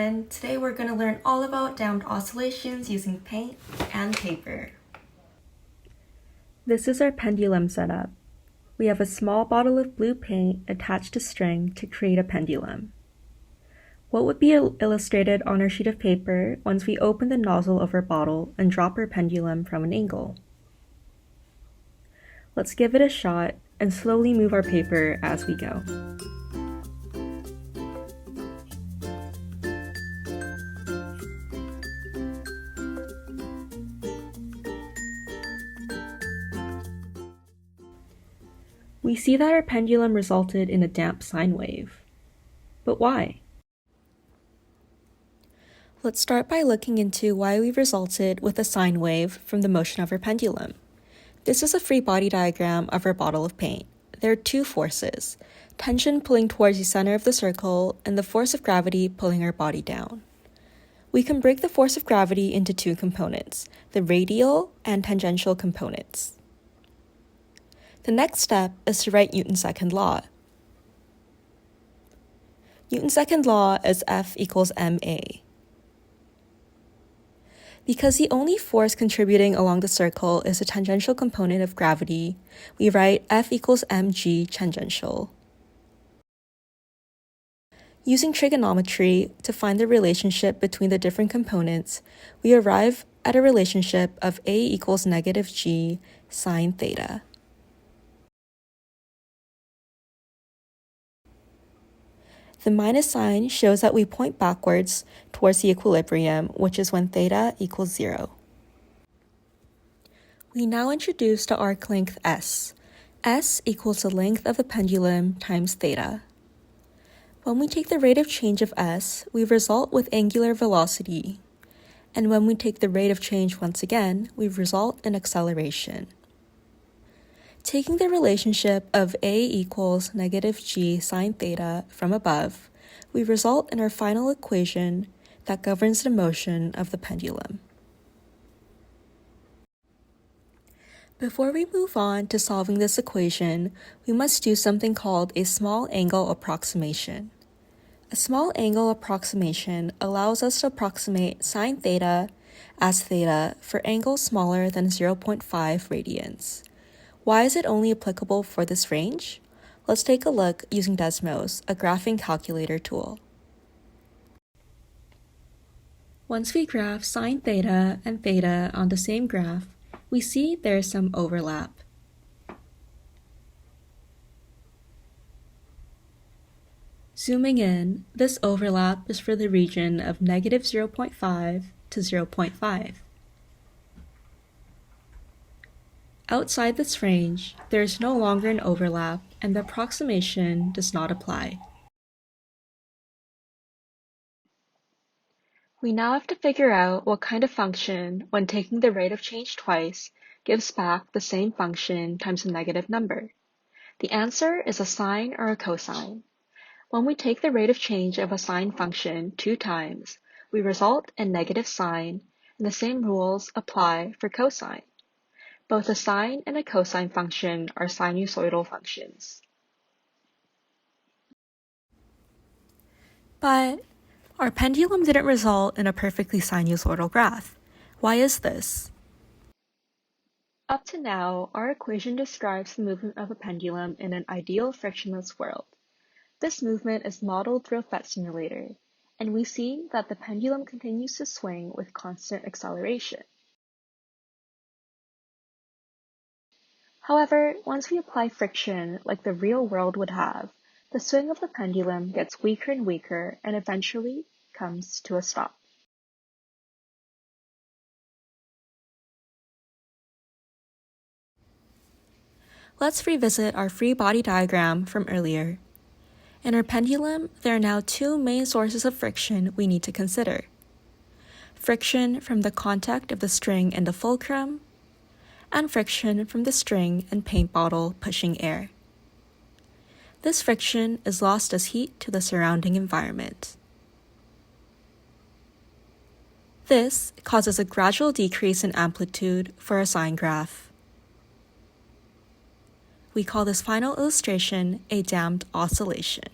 everyone! Today we're going to learn all about damped oscillations using paint and paper. This is our pendulum setup. We have a small bottle of blue paint attached to string to create a pendulum. What would be illustrated on our sheet of paper once we open the nozzle of our bottle and drop our pendulum from an angle? Let's give it a shot and slowly move our paper as we go. We see that our pendulum resulted in a damped sine wave. But why? Let's start by looking into why we resulted with a sine wave from the motion of our pendulum. This is a free body diagram of our bottle of paint. There are two forces, tension pulling towards the center of the circle and the force of gravity pulling our body down. We can break the force of gravity into two components, the radial and tangential components. The next step is to write Newton's second law. Newton's second law is F equals ma. Because the only force contributing along the circle is the tangential component of gravity, we write F equals mg tangential. Using trigonometry to find the relationship between the different components, we arrive at a relationship of A equals negative g sine theta. The minus sign shows that we point backwards towards the equilibrium, which is when theta equals 0. We now introduce the arc length s. S equals the length of the pendulum times theta. When we take the rate of change of s, we result with angular velocity. And when we take the rate of change once again, we result in acceleration. Taking the relationship of A equals negative g sine theta from above, we result in our final equation that governs the motion of the pendulum. Before we move on to solving this equation, we must do something called a small angle approximation. A small angle approximation allows us to approximate sine theta as theta for angles smaller than 0.5 radians. Why is it only applicable for this range? Let's take a look using Desmos, a graphing calculator tool. Once we graph sine theta and theta on the same graph, we see there is some overlap. Zooming in, this overlap is for the region of negative 0.5 to 0.5. Outside this range, there is no longer an overlap and the approximation does not apply. We now have to figure out what kind of function, when taking the rate of change twice, gives back the same function times a negative number. The answer is a sine or a cosine. When we take the rate of change of a sine function 2 times, we result in negative sine, and the same rules apply for cosine. Both a sine and a cosine function are sinusoidal functions. But our pendulum didn't result in a perfectly sinusoidal graph. Why is this? Up to now, our equation describes the movement of a pendulum in an ideal frictionless world. This movement is modeled through a PhET simulator, and we see that the pendulum continues to swing with constant acceleration. However, once we apply friction like the real world would have, the swing of the pendulum gets weaker and weaker and eventually comes to a stop. Let's revisit our free body diagram from earlier. In our pendulum, there are now 2 main sources of friction we need to consider. Friction from the contact of the string and the fulcrum, and friction from the string and paint bottle pushing air. This friction is lost as heat to the surrounding environment. This causes a gradual decrease in amplitude for a sine graph. We call this final illustration a damped oscillation.